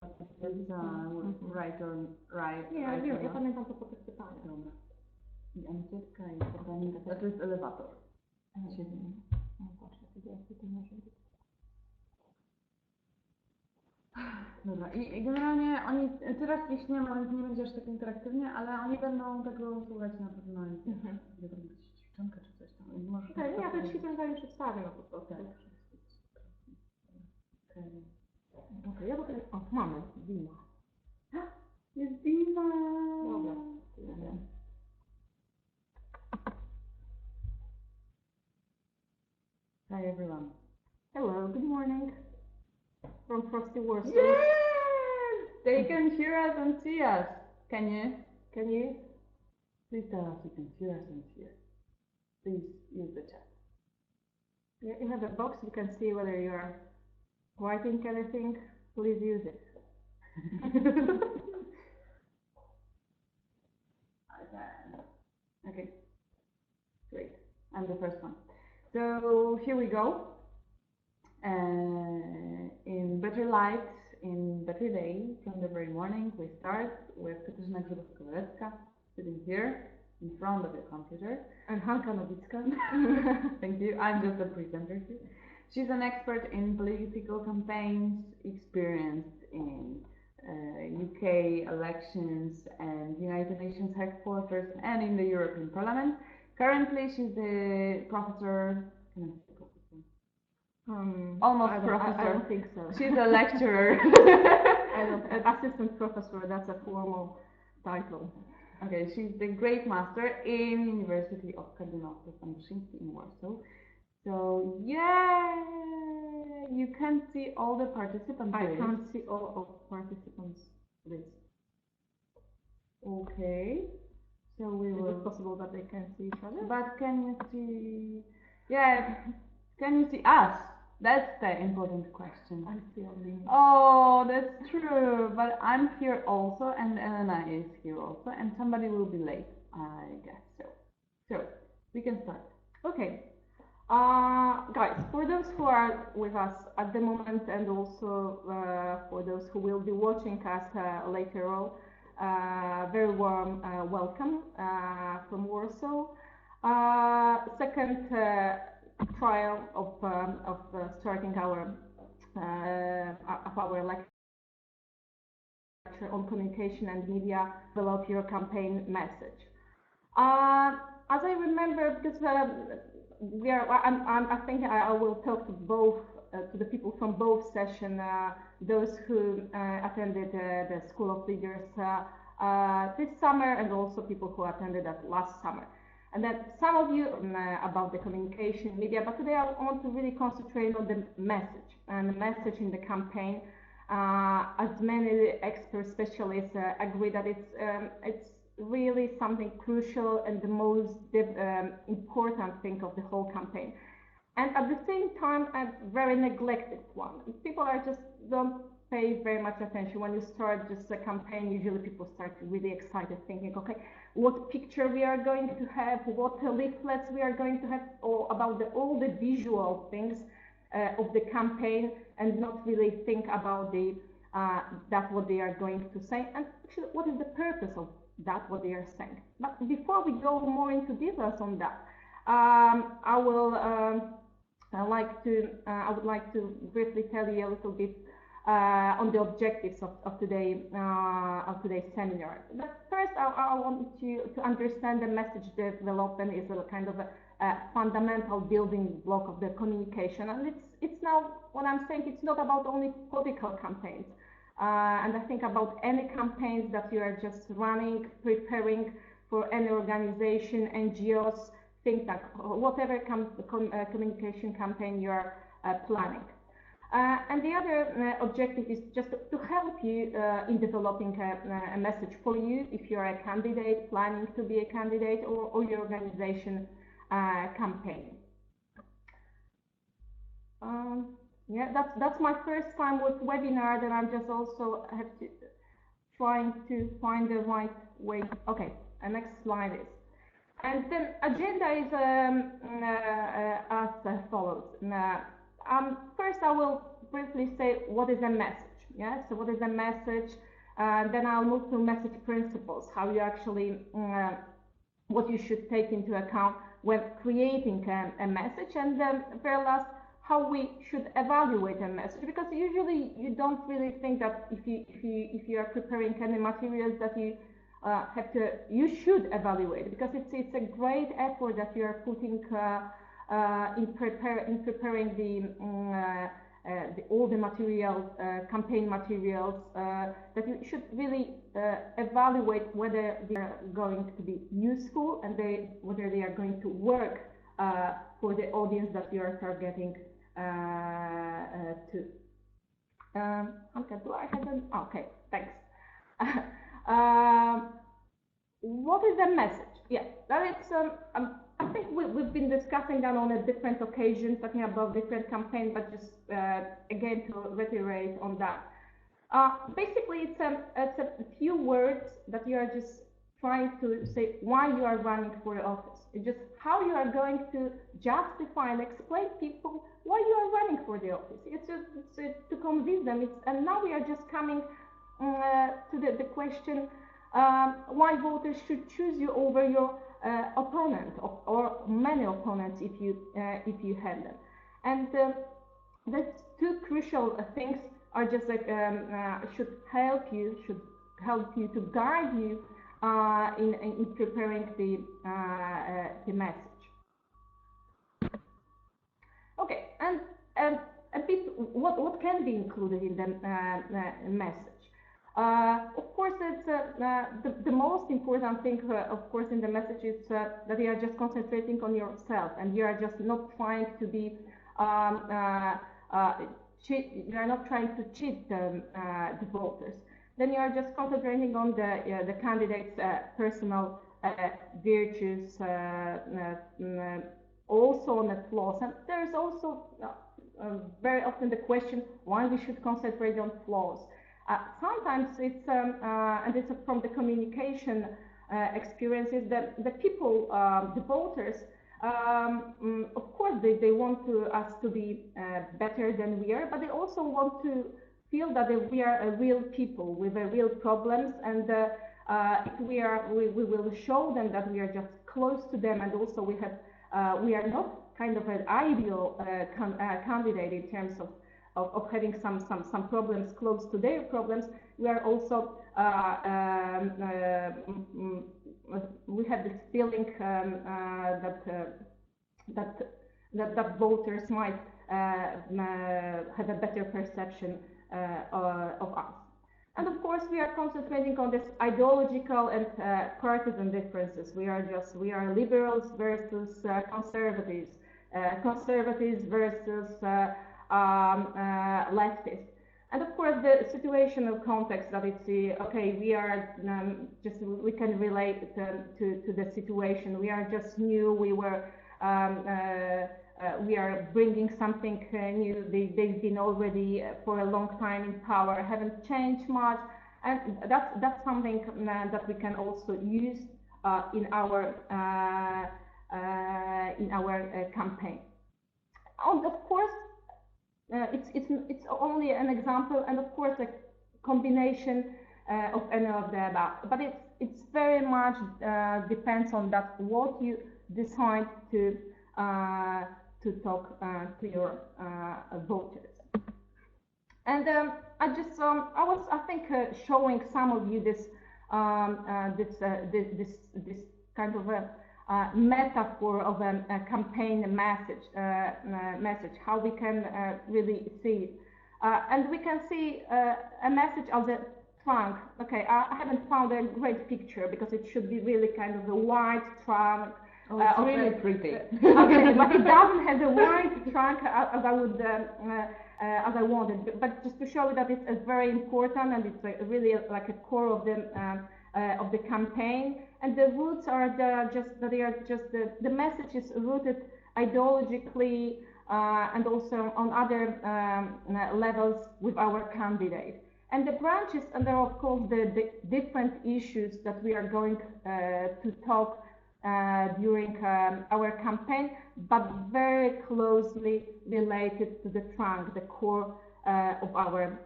Right or right. Nie, right wiem, ja pamiętam to po tych pytaniach. Dobra. I Ankiewka i Katarzyna. To jest elewator. No patrz, jak to może być. Dobra, i generalnie oni, teraz ich nie ma, nie będzie aż tak interaktywnie, ale oni będą tego słuchać na pewno i będzie robić ćwiczonkę czy coś tam. Możesz Okay, ja te ćwiczonka już przedstawię no po prostu. Tak. Okay, ja tutaj, o, mamy, Dima. Jest Dima! Dobra. Hi everyone. Hello, good morning. From Frosty Warsaw. Yes! They can hear us and see us. Can you? Can you? Please tell us you can hear us and see us. Please use the chat. You have a box, you can see whether you are writing anything. Please use it. Okay, great. I'm the first one. So here we go. In better light, in better day, from the very morning, we start with Katarzyna Grzybowska Walecka sitting here in front of the computer. And Hanka Nowicka. Thank you. I'm just a presenter here. She's an expert in political campaigns, experienced in UK elections and United Nations headquarters and in the European Parliament. Currently, she's the professor. Almost professor. I don't think so. She's a lecturer. Assistant professor, that's a formal title. Okay, she's the Great Master in University of Kardynał Stefan in Warsaw. So, yeah, you can see all the participants. I can't see all of participants list. Okay, so we will. Is it possible that they can see each other? But can you see? Yeah, can you see us? That's the important question. I see only. Oh, that's true. But I'm here also, and Elena is here also, and somebody will be late, I guess so. So we can start. Okay. Guys, for those who are with us at the moment and also for those who will be watching us later on, very warm welcome from Warsaw. Second trial of starting our lecture on communication and media, develop your campaign message. As I remember, because I think I will talk to both to the people from both sessions, those who attended the School of Leaders this summer and also people who attended that last summer. And then some of you about the communication media, but today I want to really concentrate on the message and the message in the campaign. As many expert specialists agree that it's really something crucial and the most important thing of the whole campaign. And at the same time, a very neglected one. People are just don't pay very much attention. When you start just a campaign, usually people start really excited thinking, okay, what picture we are going to have, what leaflets we are going to have, or about all the visual things of the campaign, and not really think about that what they are going to say, and actually what is the purpose of that what they are saying. But before we go more into details on that, I would like to briefly tell you a little bit on the objectives of today's seminar. But first, I want you to understand the message development is a kind of a fundamental building block of the communication, and it's now what I'm saying. It's not about only political campaigns, and I think about any campaigns that you are just running, preparing for any organization, NGOs, think tank, whatever communication campaign you are planning. And the other objective is just to help you in developing a message for you if you're a candidate, planning to be a candidate, or your organization campaign. Yeah, that's my first time with webinar, that I'm just also have to trying to find the right way. Okay, the next slide is. And the agenda is as follows. First, I will briefly say what is a message. Yeah, so what is the message? Then I'll move to message principles, how you actually, what you should take into account when creating a message, and then very last, how we should evaluate a message, because usually you don't really think that if you are preparing any materials that you should evaluate, because it's a great effort that you are putting in preparing all the materials, campaign materials, that you should really evaluate whether they are going to be useful and whether they are going to work for the audience that you are targeting to. Okay, do I have an? Okay, thanks. What is the message? Yeah, that is. I think we've been discussing that on a different occasions, talking about different campaigns, but just again to reiterate on that. Basically, it's a few words that you are just trying to say why you are running for the office. It's just how you are going to justify and explain people why you are running for the office. It's to convince them. And now we are just coming to the question why voters should choose you over your opponent or many opponents if you have them. And the two crucial things are just like should help you to guide you in preparing the message. Okay, and a bit what can be included in the message. Of course, it's the most important thing, of course, in the message is that you are just concentrating on yourself, and you are just not trying to be you are not trying to cheat the voters. Then you are just concentrating on the candidate's personal virtues, also on the flaws. And there is also very often the question why we should concentrate on flaws. Sometimes it's, and it's from the communication experiences, that the people, the voters, of course they want us to be better than we are, but they also want to feel that we are a real people with real problems, and if we will show them that we are just close to them, and also we are not kind of an ideal candidate in terms of having some problems close to their problems. We are also we have this feeling that voters might have a better perception of us. And of course, we are concentrating on this ideological and partisan differences. We are liberals versus conservatives, conservatives versus leftists. And of course, the situational context that it's okay, we are we can relate to the situation. We are just new. We are bringing something new. They've been already for a long time in power, haven't changed much, and that's something that we can also use in our campaign. And of course, it's only an example, and of course a combination of any of the above. But it's very much depends on that what you decide to talk to your voters. And I was showing some of you this this kind of a metaphor of a campaign message, how we can really see it. And we can see a message of the trunk. Okay, I haven't found a great picture because it should be really kind of a white trunk. Oh, it's really pretty. Okay, but it doesn't have the white trunk as I would, as I wanted. But just to show you that it's very important, and it's really like a core of the campaign. And the roots are the message is rooted ideologically and also on other levels with our candidate. And the branches, and there are of course the different issues that we are going to talk during our campaign, but very closely related to the trunk, the core of our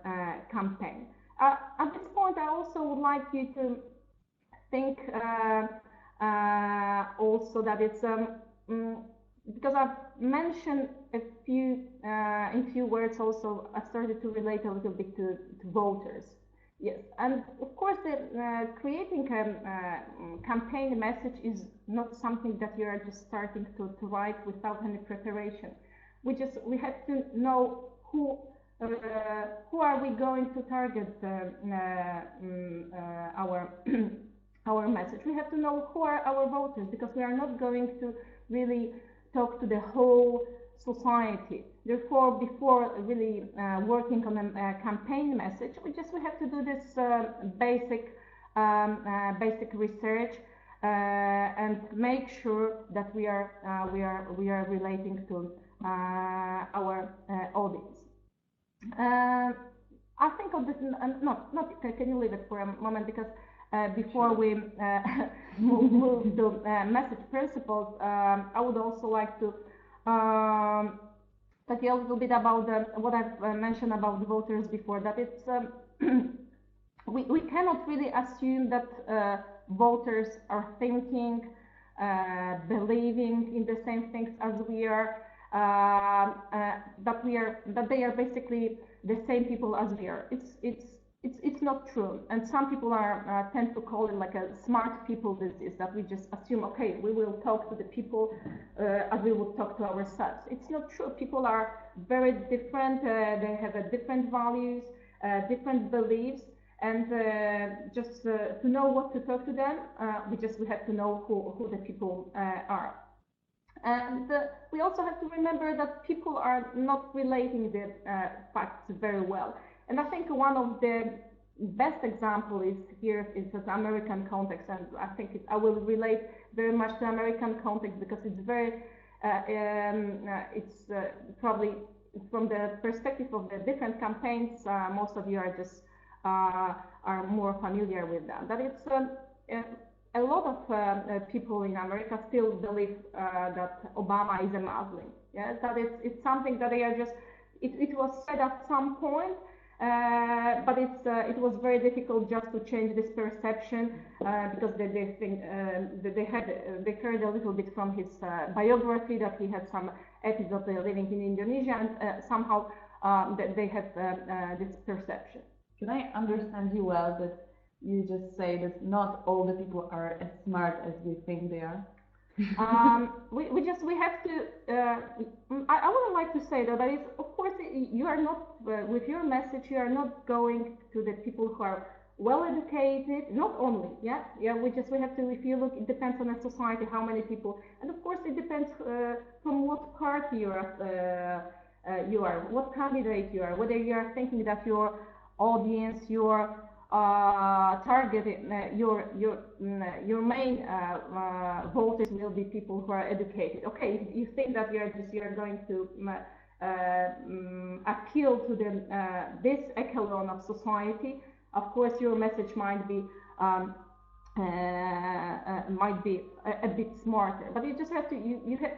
campaign. At this point, I also would like you to think also that it's because I've mentioned in few words also, I started to relate a little bit to voters. Yes, and of course, creating a campaign message is not something that you are just starting to write without any preparation. We have to know who are we going to target our message. We have to know who are our voters, because we are not going to really talk to the whole society. Therefore, before really working on a campaign message, we have to do this basic research and make sure that we are relating to our audience. I think of this. Can you leave it for a moment, because before we move to message principles, I would also like to talk a little bit about what I've mentioned about the voters before, that it's we cannot really assume that voters are thinking, believing in the same things as we are, that they are basically the same people as we are. It's not true, and some people tend to call it like a smart people disease, that we just assume, okay, we will talk to the people as we would talk to ourselves. It's not true. People are very different. They have different values, different beliefs, and just to know what to talk to them, we have to know who the people are. And we also have to remember that people are not relating the facts very well. And I think one of the best example is the American context, and I think I will relate very much to American context, because it's very, probably from the perspective of the different campaigns, most of you are more familiar with that. That it's a lot of people in America still believe that Obama is a Muslim. Yeah, that it's something that they are just. It was said at some point. But it was very difficult just to change this perception, because they think they heard a little bit from his biography that he had some episodes living in Indonesia, and somehow they have this perception. Can I understand you well that you just say that not all the people are as smart as we think they are? We have to. I would like to say that is, of course, you are not with your message. You are not going to the people who are well educated. Not only, yeah. We have to. If you look, it depends on the society, how many people, and of course, it depends from what party you are, what candidate you are, whether you are thinking that your audience, your targeted your main voters will be people who are educated. Okay, if you think that you are going to appeal to this echelon of society, of course your message might be a bit smarter. But you just have to you have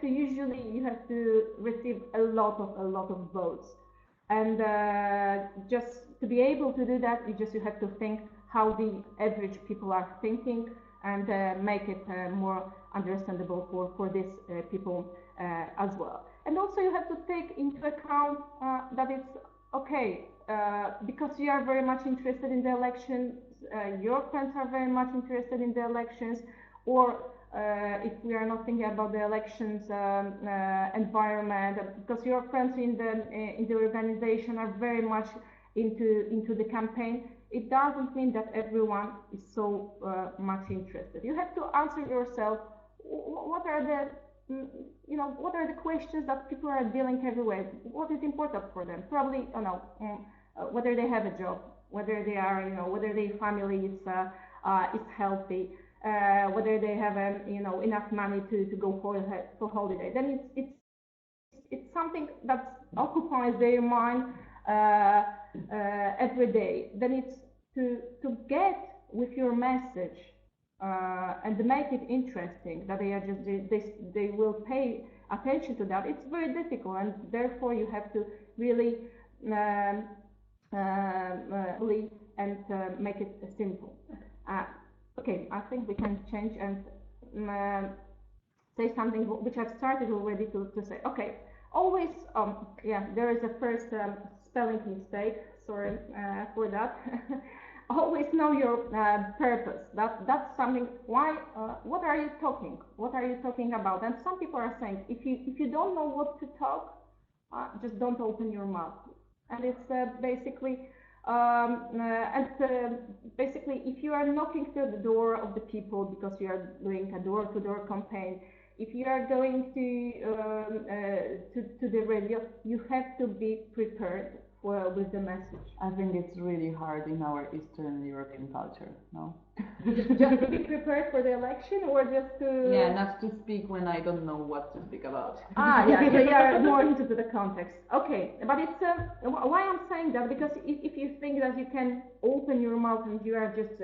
to receive a lot of votes, and just to be able to do that, you have to think how the average people are thinking, and make it more understandable for these people as well. And also you have to take into account that it's okay, because you are very much interested in the elections, your friends are very much interested in the elections, or if we are not thinking about the elections environment, because your friends in the organization are very much into the campaign, it doesn't mean that everyone is so much interested. You have to answer yourself, what are the questions that people are dealing everywhere? What is important for them? Probably, whether they have a job, whether they are, whether their family is healthy, whether they have enough money to go for holiday. Then it's something that occupies their mind every day. Then it's to get with your message and make it interesting, that they will pay attention to that. It's very difficult, and therefore you have to really um, and make it simple. Okay, I think we can change and say something which I've started already to say. Okay, always, yeah, there is a first spelling mistake. Sorry for that. Always know your purpose. That's something. Why? What are you talking? What are you talking about? And some people are saying, if you don't know what to talk, just don't open your mouth. And it's basically. Basically, if you are knocking to the door of the people because you are doing a door-to-door campaign, if you are going to the radio, you have to be prepared with the message. I think it's really hard in our Eastern European culture, no? Just to be prepared for the election, or just to... Yeah, not to speak when I don't know what to speak about. Yeah, more into the context. Okay, but it's why I'm saying that, because if you think that you can open your mouth and you are just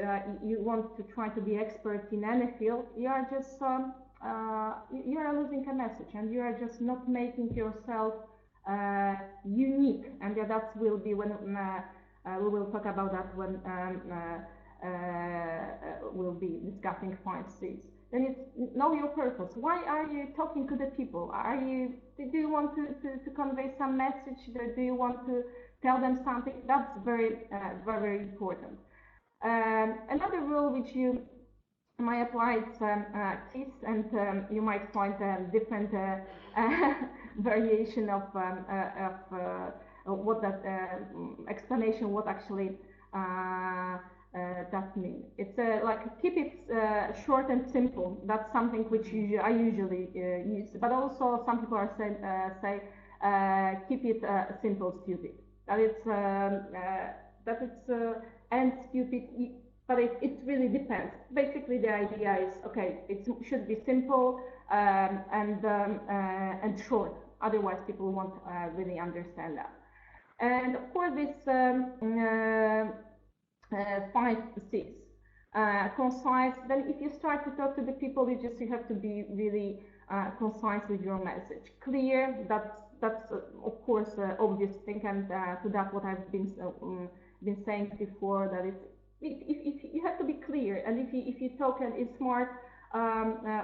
you want to try to be expert in any field, you are just you are losing a message, and you are just not making yourself unique. And that will be when we will talk about that when we'll be discussing 5Cs. Then it's know your purpose. Why are you talking to the people? Do you want to convey some message? Do you want to tell them something? That's very, very important. Another rule which you might apply KISS, and you might find different variation of what that explanation, what actually that means. It's like keep it short and simple. That's something which I usually use. But also some people are say keep it simple, stupid. That it's and stupid. But it really depends. Basically, the idea is, okay, it should be simple and short. Otherwise, people won't really understand that. And of course, this 5Cs. Concise. Then, if you start to talk to the people, you have to be really concise with your message. Clear. That's of course obvious thing, and to that what I've been saying before, that it's. If you have to be clear, and if you talk in smart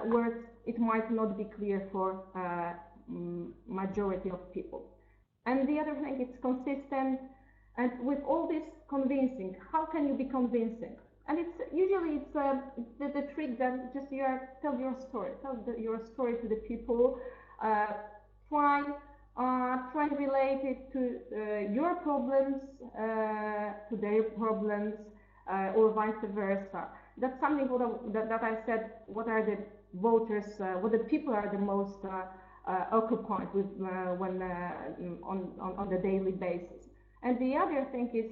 words, it might not be clear for majority of people. And the other thing, it's consistent, and with all this convincing, how can you be convincing? And it's usually the trick that just tell your story, your story to the people. Try to relate it to your problems, to their problems. Or vice versa. That's something that I said. What are the voters? What the people are the most occupied with when on the daily basis. And the other thing is,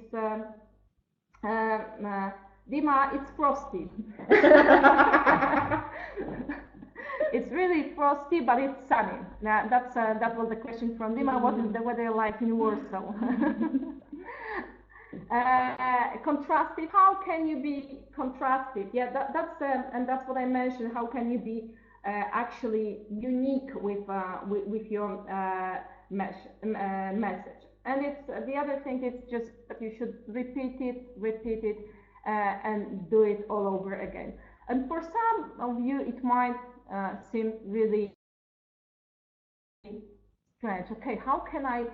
Dima, it's frosty. It's really frosty, but it's sunny. Now, that was the question from Dima. What is the weather like in Warsaw? Contrastive. How can you be contrastive? Yeah, that's what I mentioned. How can you be actually unique with your message? And it's the other thing is just that you should repeat it, and do it all over again. And for some of you, it might seem really strange. Okay, how can I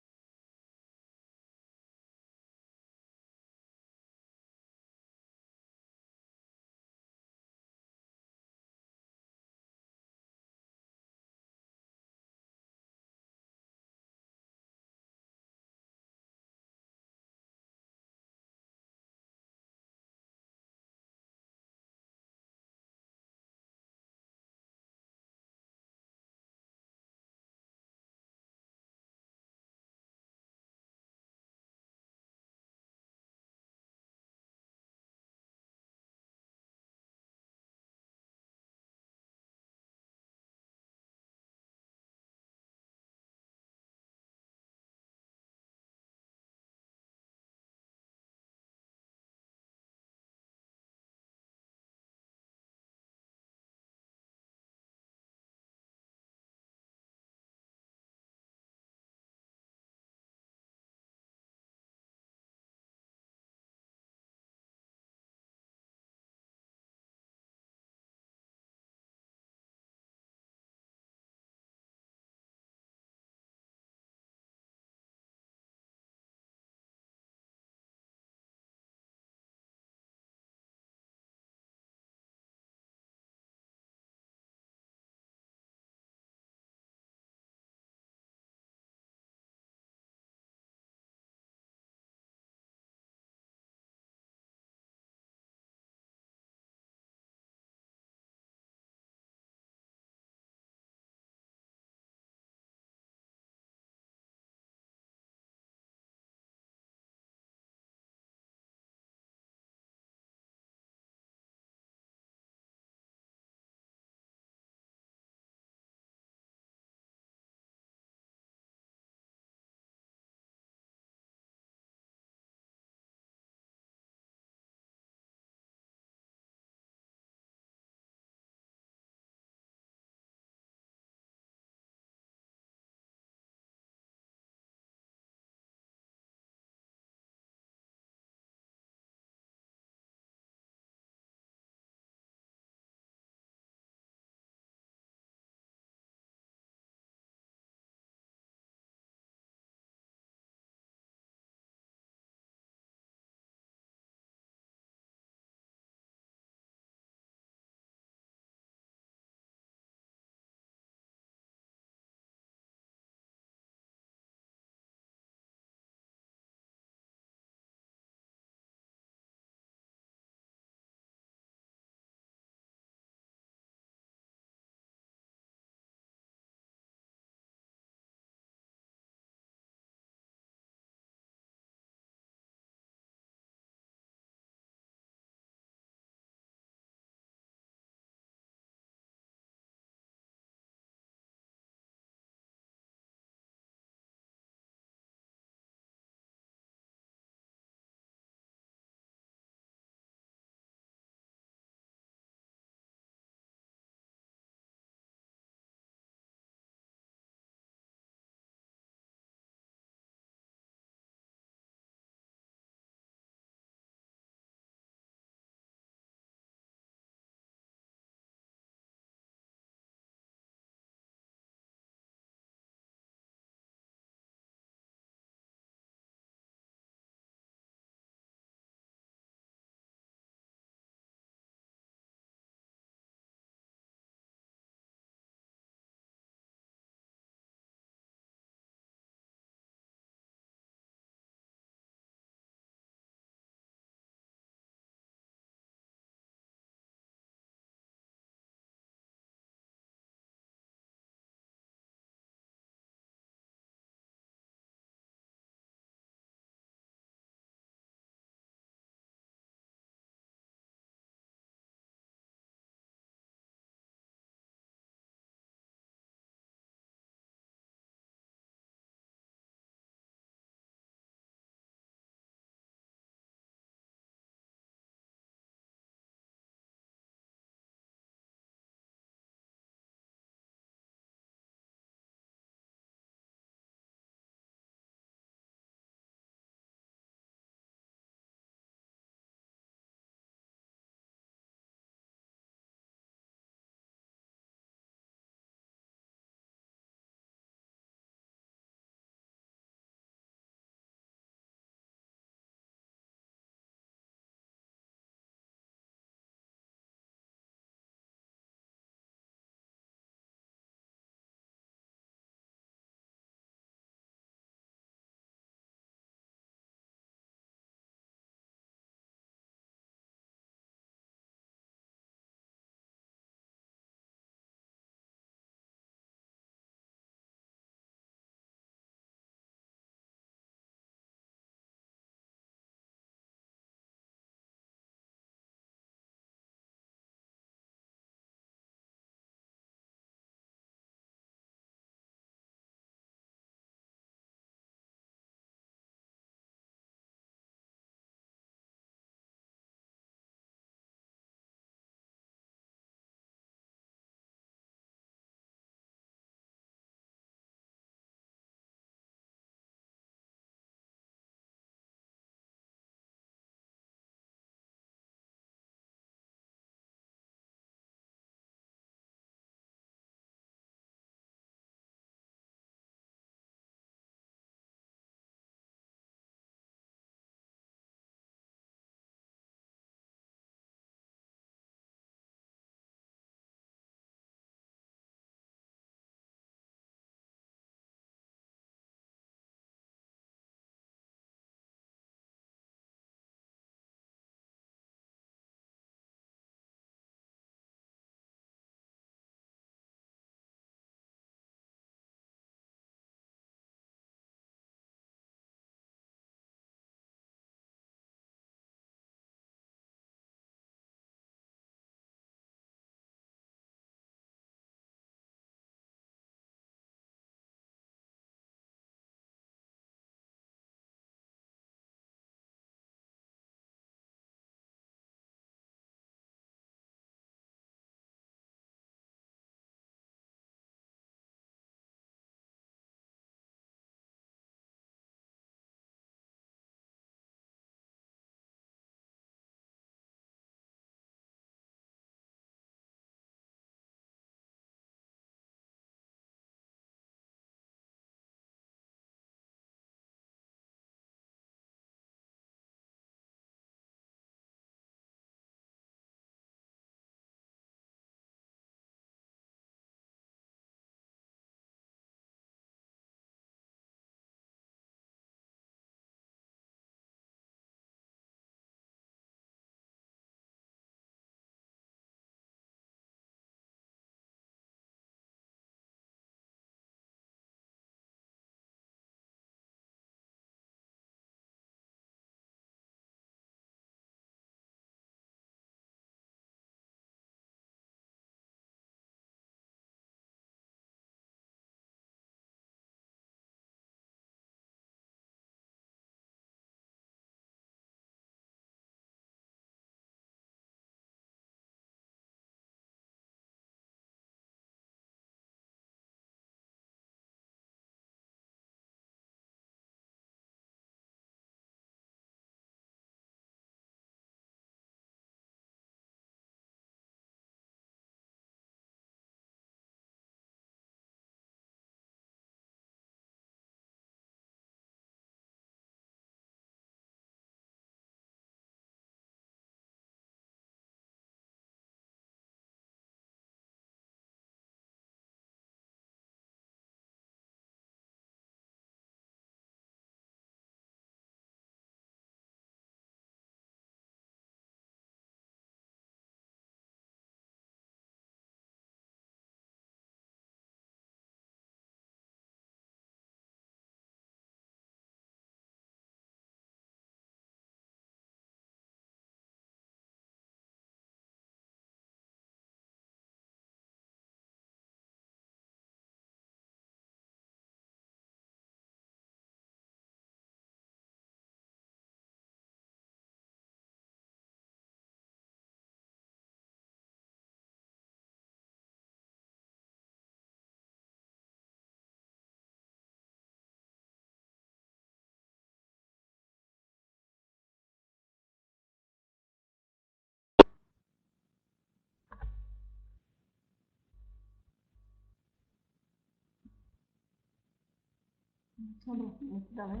Dobra, nic dalej.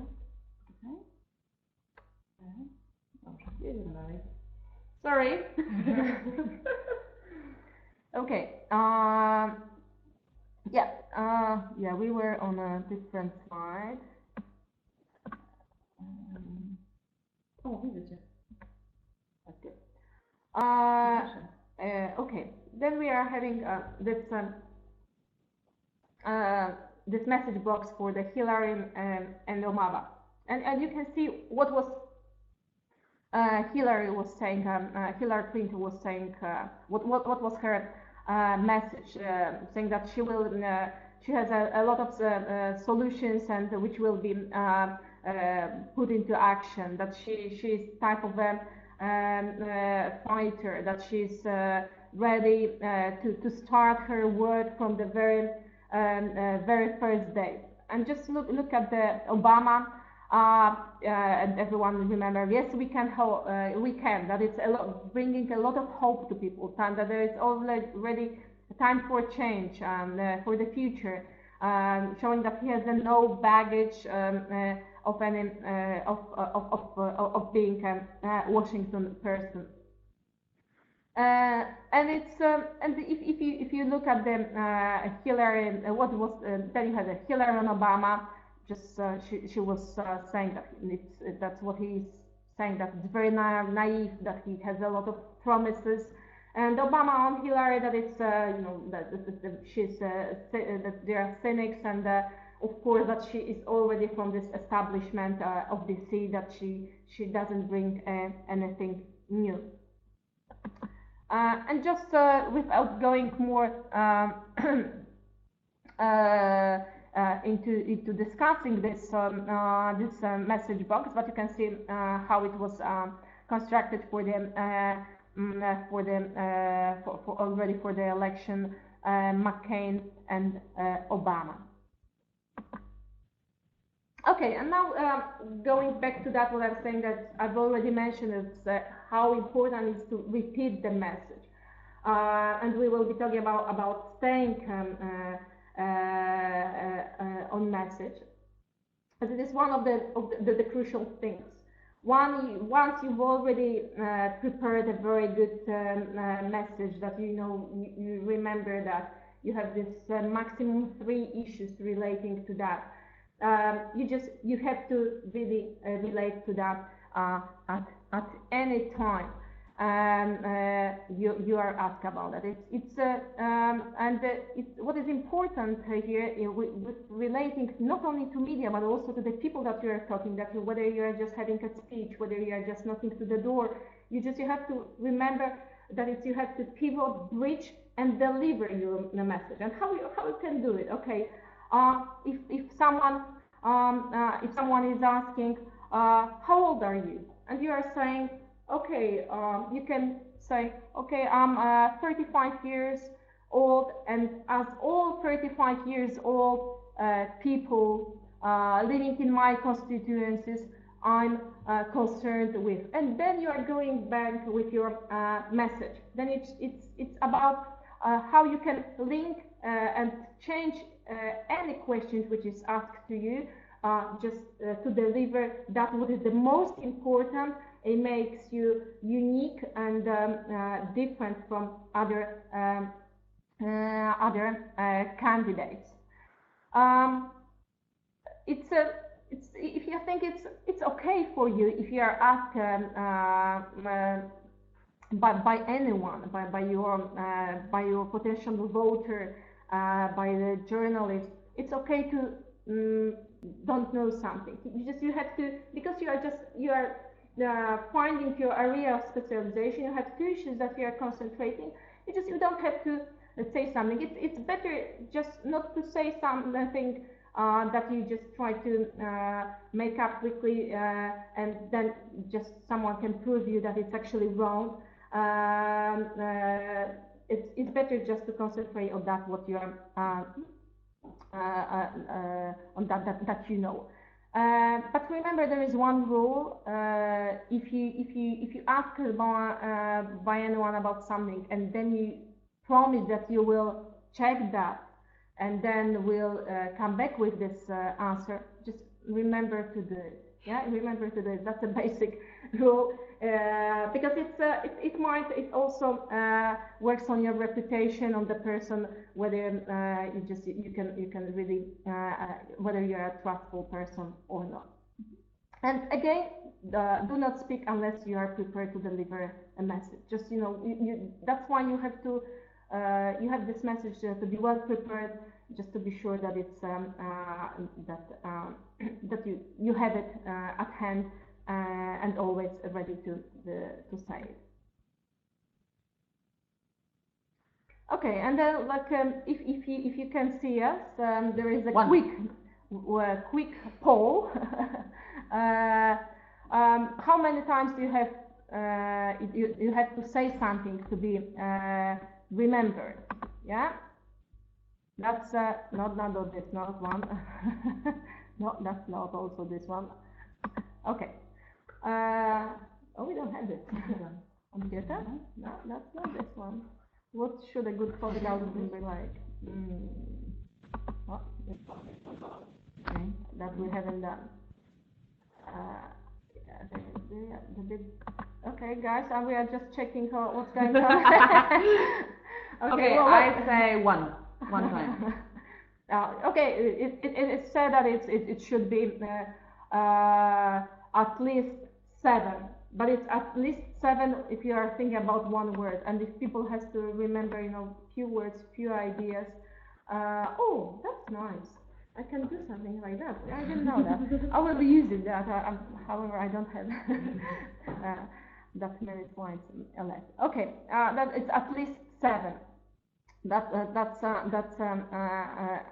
Dobrze, jedziemy dalej. Sorry. Okay. Yeah, we were on a different slide. O, widzę cię. Okay. Proszę. Okay. Then we are having this message box for the Hillary and Obama, and you can see what was Hillary was saying. Hillary Clinton was saying what was her message, saying that she will she has a lot of solutions and which will be put into action. That she's type of a fighter. That she's ready to start her work from the very first day. And just look at the Obama. And everyone remember, yes, we can. That it's bringing a lot of hope to people. And that there is already time for change for the future, showing that he has no baggage of any of being a Washington person. And it's and if you look at the Hillary, what was then you had a Hillary and Obama. Just she was saying that that's what he's saying, that it's very naive, that he has a lot of promises, and Obama on Hillary, that it's that she's that they are cynics, and of course that she is already from this establishment of DC, that she doesn't bring anything new. And just without going more into discussing this message box, but you can see how it was constructed for already for the election, McCain and Obama. Okay, and now going back to that, what I'm saying that I've already mentioned is how important it is to repeat the message, and we will be talking about staying on message, as it is one of the crucial things. Once you've already prepared a very good message, that you remember that you have this maximum 3 issues relating to that. You have to really relate to that at any time you are asked about it. What is important here with relating not only to media but also to the people that you are talking, that whether you are just having a speech, whether you are just knocking to the door, you have to remember that you have to pivot, bridge, and deliver your message. And how you can do it? Okay. If someone is asking, how old are you? And you are saying, okay, you can say, okay, I'm 35 years old, and as all 35 years old people living in my constituencies, I'm concerned with. And then you are going back with your message. Then it's about how you can link and change any questions which is asked to you, just to deliver that what is the most important. It makes you unique and different from other candidates. If you think it's okay for you, if you are asked by anyone, by your potential voter, by the journalist, it's okay to don't know something. You have to, because you are finding your area of specialization. You have 2 issues that you are concentrating. You don't have to say something. It's better just not to say something that you just try to make up quickly, and then just someone can prove you that it's actually wrong. It's better just to concentrate on that what you are on that you know. But remember, there is one rule. If you ask by anyone about something, and then you promise that you will check that, and then will come back with this answer, just remember to do it. Yeah, remember to do it. That's a basic rule because it also works on your reputation, on the person, whether you can really whether you're a trustful person or not. And again, do not speak unless you are prepared to deliver a message. Just that's why you have to you have this message to be well prepared, just to be sure that it's that you have it at hand and always ready to say it. Okay, and then if you can see us, there is a quick poll. How many times do you have you have to say something to be remembered? Yeah, that's not this, not one. No, that's not also this one. Okay. Oh, we don't have this. Computer? No, that's not this one. What should a good public algorithm be like? Oh, this one. Okay, that we haven't done. Okay, guys, and we are just checking what's going on. Okay, well, I say one time. Okay, it's said that it should be at least 7, but it's at least 7 if you are thinking about one word, and if people has to remember, few words, few ideas. Oh, that's nice. I can do something like that. I didn't know that. I will be using that. However, I don't have that many points left. Okay, that it's at least 7. That's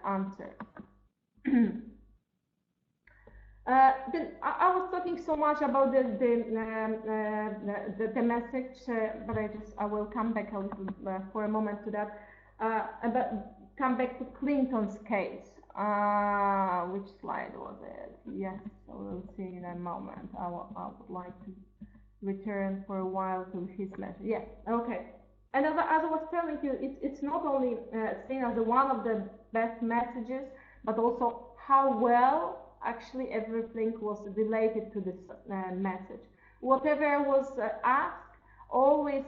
answer. Then I was talking so much about the message, but I will come back a little for a moment to that. But come back to Clinton's case. Which slide was it? Yes, we'll see in a moment. I would like to return for a while to his message. Yeah, okay. And as I was telling you, it's not only seen as one of the best messages, but also how well actually everything was related to this message. Whatever was asked, always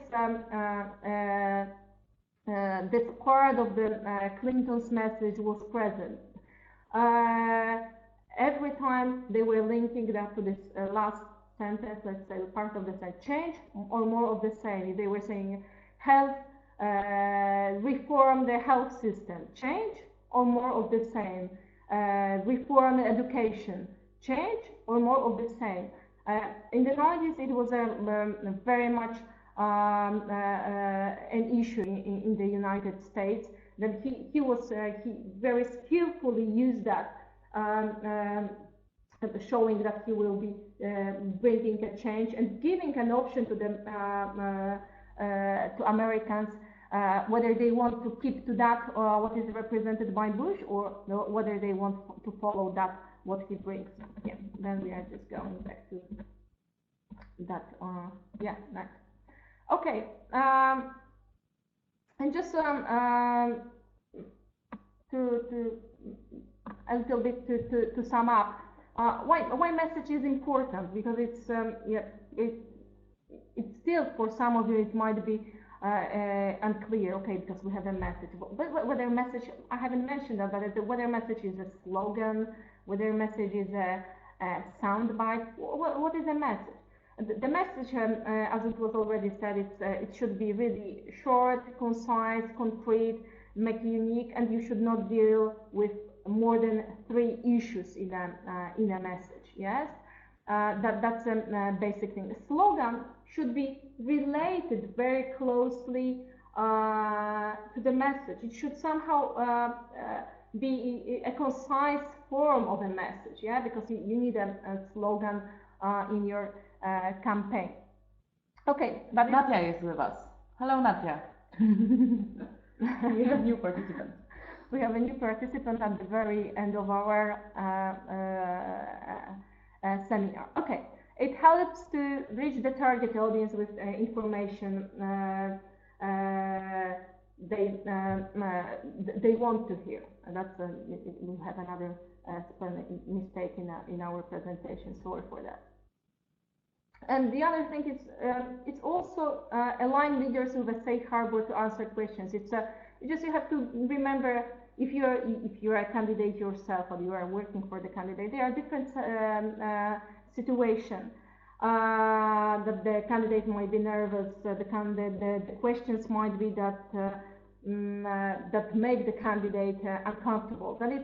this part of the Clinton's message was present. Every time they were linking that to this last sentence, let's say part of the sentence, change or more of the same. They were saying health, reform the health system, change or more of the same. Reform education, change or more of the same. In the 90s, it was very much an issue in the United States. That he very skillfully used that, showing that he will be bringing a change and giving an option to them to Americans whether they want to keep to that what is represented by Bush, or whether they want to follow that what he brings. Yeah, then we are just going back to that. Yeah, next. Okay. And just to a little bit to sum up, why message is important? Because it's it's still, for some of you it might be unclear. Okay, because we have a message, but whether message, I haven't mentioned that, but whether message is a slogan, whether message is a soundbite, what is a message? The message, as it was already said, it should be really short, concise, concrete, make it unique, and you should not deal with more than 3 issues in a message. Yes, that's a basic thing. The slogan should be related very closely to the message. It should somehow be a concise form of a message. Yeah, because you need a slogan in your campaign. Okay, but Nadia is with us. Hello, Nadia. We have new participants. We have a new participant at the very end of our seminar. Okay, it helps to reach the target audience with information they want to hear. And that's we have another spelling mistake in our presentation. Sorry for that. And the other thing is, it's also align leaders with a safe harbor to answer questions. It's you have to remember, if you're a candidate yourself or you are working for the candidate, there are different situations. That the candidate might be nervous. The questions might be that that make the candidate uncomfortable. But if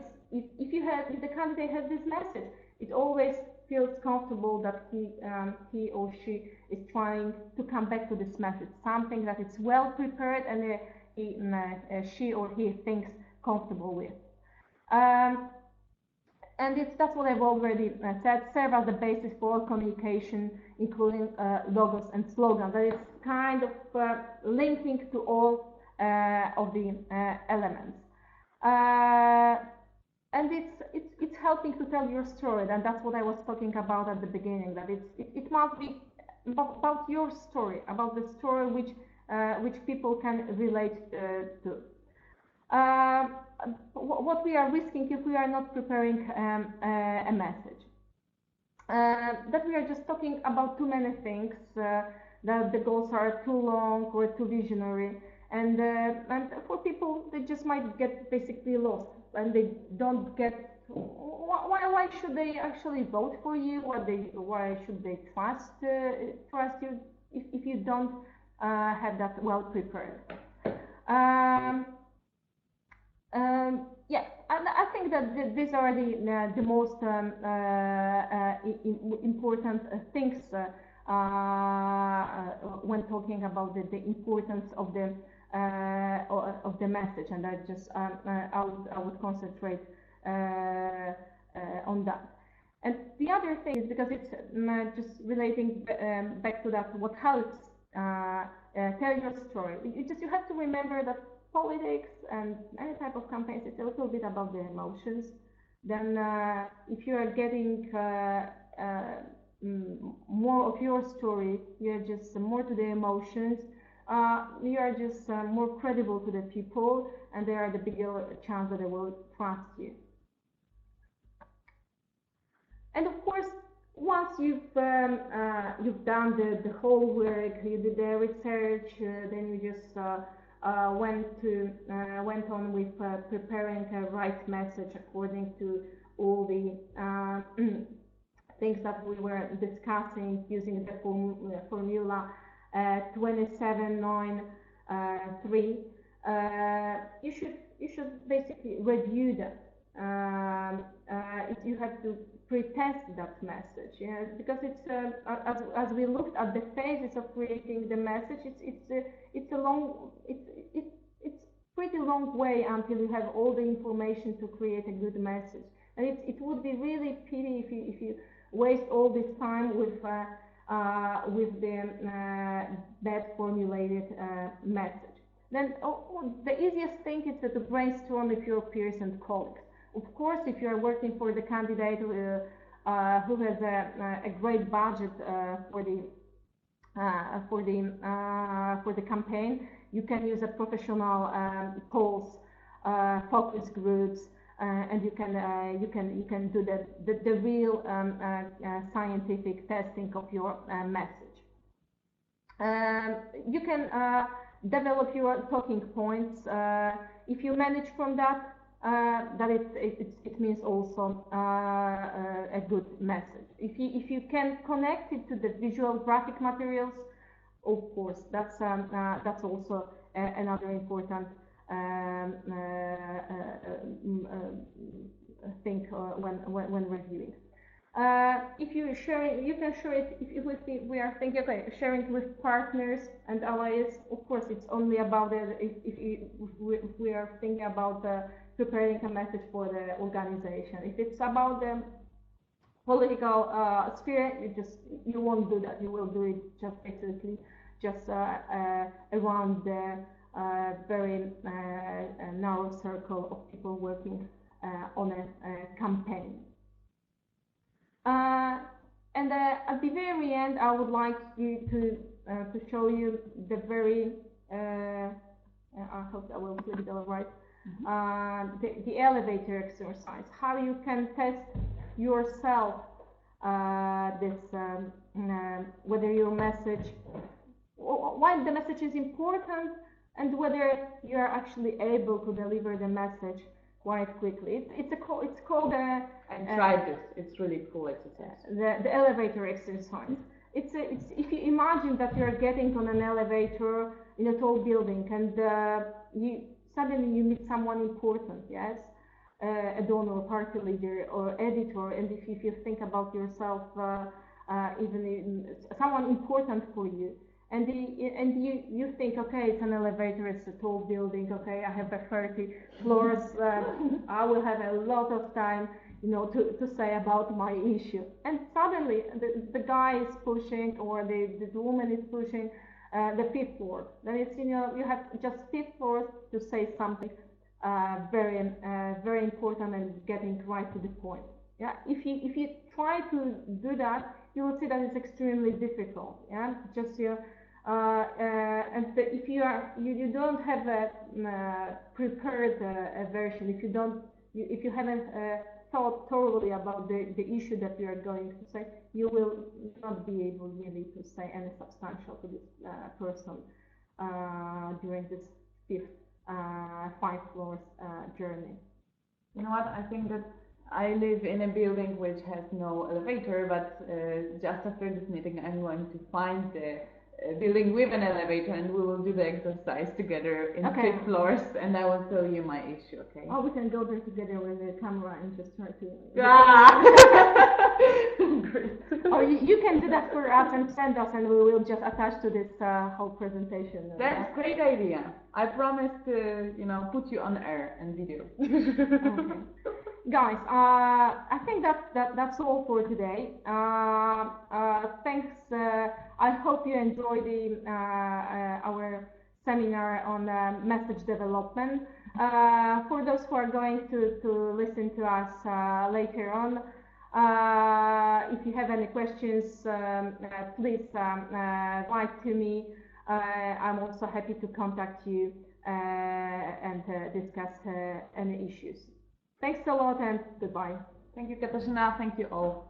the candidate has this message, it always feels comfortable that he or she is trying to come back to this message, something that is well prepared and she or he thinks comfortable with. And that's what I've already said, serve as the basis for all communication, including logos and slogans. That is kind of linking to all of the elements. And it's helping to tell your story, and that's what I was talking about at the beginning, that it must be about your story, about the story which people can relate to. What we are risking if we are not preparing a message. That we are just talking about too many things, that the goals are too long or too visionary, and for people, they just might get basically lost, and they don't get why should they actually vote for you, why should they trust you if you don't have that well prepared. Yeah, and I think that these are the most important things when talking about the importance of the message, and I would concentrate on that. And the other thing is, because it's just relating back to that, what helps tell your story. You have to remember that politics and any type of campaigns, it's a little bit about the emotions. Then if you are getting more of your story, you're just more to the emotions, you are just more credible to the people, and there are the bigger chance that they will trust you. And of course, once you've done the whole work, you did the research, then you just went on with preparing a right message according to all the things that we were discussing, using the formula 2793. You should basically review that. You have to pre-test that message, yeah, because it's as we looked at the phases of creating the message, it's pretty long way until you have all the information to create a good message, and it would be really pity if you waste all this time with the bad formulated message. Then the easiest thing is to brainstorm with your peers and colleagues. Of course, if you are working for the candidate who has a great budget for the campaign, you can use a professional polls, focus groups, and you can do the real scientific testing of your message. You can develop your talking points. If you manage from that, it means also a good message. If you can connect it to the visual graphic materials, of course, that's also another important thing when reviewing. If you're sharing, you can share it. If we are thinking, okay, sharing with partners and allies. Of course, it's only about if we are thinking about preparing a message for the organization. If it's about the political sphere, you won't do that. You will do it just basically around the very narrow circle of people working on a campaign. And at the very end, I would like you to show you the very. I hope that will be all right. the elevator exercise, how you can test yourself whether your message, why the message is important, and whether you are actually able to deliver the message quite quickly. It's called I tried this. It's really cool exercise. The elevator exercise. It's if you imagine that you are getting on an elevator in a tall building, and you suddenly meet someone important, yes, a donor, party leader, or editor, and if you think about yourself, someone important for you, and you think, okay, it's an elevator, it's a tall building, okay, I have 30 floors, I will have a lot of time, to say about my issue. And suddenly the guy is pushing, or the woman is pushing the 5th floor. Then it's, you have just 5th floor to say something very important and getting right to the point. Yeah, if you try to do that, you will see that it's extremely difficult. Yeah, just if you don't have a prepared version, if you haven't thought thoroughly about the issue that you are going to say, you will not be able really to say any substantial to this person during this 5 floors journey. You know what? I think that I live in a building which has no elevator, but just after this meeting, I'm going to find the building with an elevator, and we will do the exercise together in 5 floors, and I will tell you my issue, okay? Oh, we can go there together with the camera and just try to... Great. Or you can do that for us and send us, and we will just attach to this whole presentation. That's a great idea. I promise to, put you on air and video. Okay. Guys, I think that's all for today. Thanks. I hope you enjoyed our seminar on message development. For those who are going to listen to us later on, if you have any questions, please write to me. I'm also happy to contact you and discuss any issues. Thanks a lot, and goodbye. Thank you, Katarzyna. Thank you all.